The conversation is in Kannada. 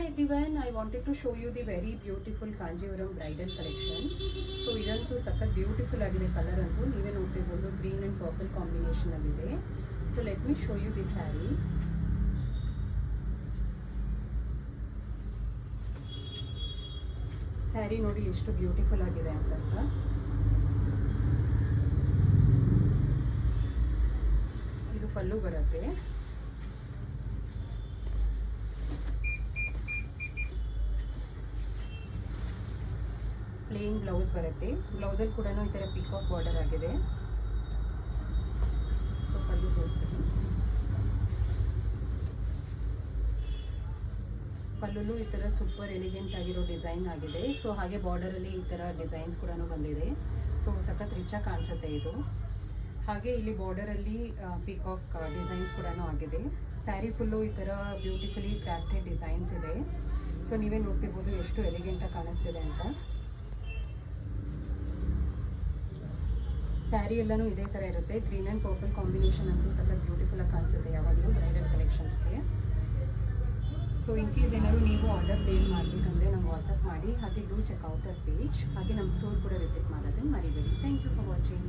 everyone, I wanted to show you the very beautiful Kanjivaram bridal collections. So idantu sakat beautiful agide color antu neeve noಡ್ತಿರಬಹುದು green and purple combination alide. So let me show you the saree. Saree ನೋಡಿ ಎಷ್ಟು ಬ್ಯೂಟಿಫುಲ್ ಆಗಿದೆ ಅಂತ. ಇದು ಪಲ್ಲು ಬರುತ್ತೆ. ಪ್ಲೇನ್ ಬ್ಲೌಸ್ ಬರುತ್ತೆ. ಬ್ಲೌಸಲ್ಲಿ ಕೂಡ ಈ ಥರ ಪಿಕಾಕ್ ಬಾರ್ಡರ್ ಆಗಿದೆ. ಸೊ ಪಲ್ಲು ತೋರಿಸ್ತೀನಿ. ಪಲ್ಲುಲು ಈ ಥರ ಸೂಪರ್ ಎಲಿಗೆಂಟ್ ಆಗಿರೋ ಡಿಸೈನ್ ಆಗಿದೆ. ಸೊ ಹಾಗೆ ಬಾರ್ಡರಲ್ಲಿ ಈ ಥರ ಡಿಸೈನ್ಸ್ ಕೂಡ ಬಂದಿದೆ. ಸೊ ಸಖತ್ ರಿಚಾಗಿ ಕಾಣಿಸುತ್ತೆ ಇದು. ಹಾಗೆ ಇಲ್ಲಿ ಬಾರ್ಡರಲ್ಲಿ ಪಿಕಾಕ್ ಡಿಸೈನ್ಸ್ ಕೂಡ ಆಗಿದೆ. ಸ್ಯಾರಿ ಫುಲ್ಲು ಈ ಥರ ಬ್ಯೂಟಿಫುಲಿ ಕ್ರಾಫ್ಟೆಡ್ ಡಿಸೈನ್ಸ್ ಇದೆ. ಸೊ ನೀವೇ ನೋಡ್ತಿರ್ಬೋದು ಎಷ್ಟು ಎಲಿಗೆಂಟಾಗಿ ಕಾಣಿಸ್ತಿದೆ ಅಂತ. ಸ್ಯಾರಿ ಎಲ್ಲನೂ ಇದೇ ಥರ ಇರುತ್ತೆ. ಗ್ರೀನ್ ಆ್ಯಂಡ್ ಪರ್ಪಲ್ ಕಾಂಬಿನೇಷನ್ ಅಂತೂ ಸಖತ್ ಬ್ಯೂಟಿಫುಲ್ಲಾಗಿ ಕಾಣಿಸುತ್ತೆ ಯಾವಾಗಲೂ ಬ್ರೈಡಲ್ ಕಲೆಕ್ಷನ್ಸ್ಗೆ. ಸೊ ಇನ್ ಕೇಸ್ ಏನಾದರೂ ನೀವು ಆರ್ಡರ್ ಪ್ಲೇಸ್ ಮಾಡಬೇಕಂದ್ರೆ ನಮ್ಗೆ ವಾಟ್ಸಪ್ ಮಾಡಿ. ಹಾಗೆ do check out our page. ಹಾಗೆ ನಮ್ಮ ಸ್ಟೋರ್ ಕೂಡ ವಿಸಿಟ್ ಮಾಡೋದನ್ನು ಮರಿಬೇಡಿ. Thank you for watching.